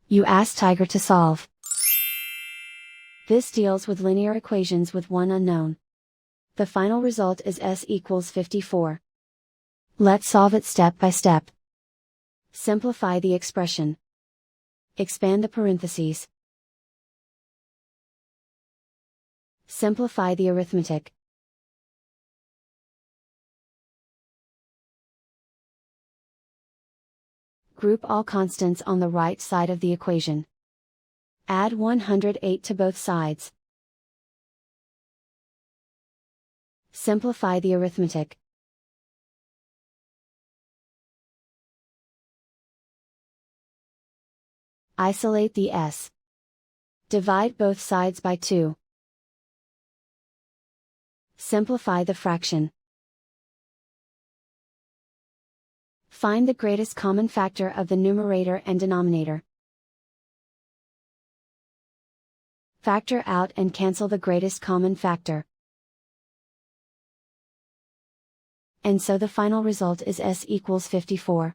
You ask Tiger to solve. This deals with linear equations with one unknown. The final result is s equals 54. Let's solve it step by step. Simplify the expression. Expand the parentheses. Simplify the arithmetic. Group all constants on the right side of the equation. Add 108 to both sides. Simplify the arithmetic. Isolate the s. Divide both sides by 2. Simplify the fraction. Find the greatest common factor of the numerator and denominator. Factor out and cancel the greatest common factor. And so the final result is s equals 54.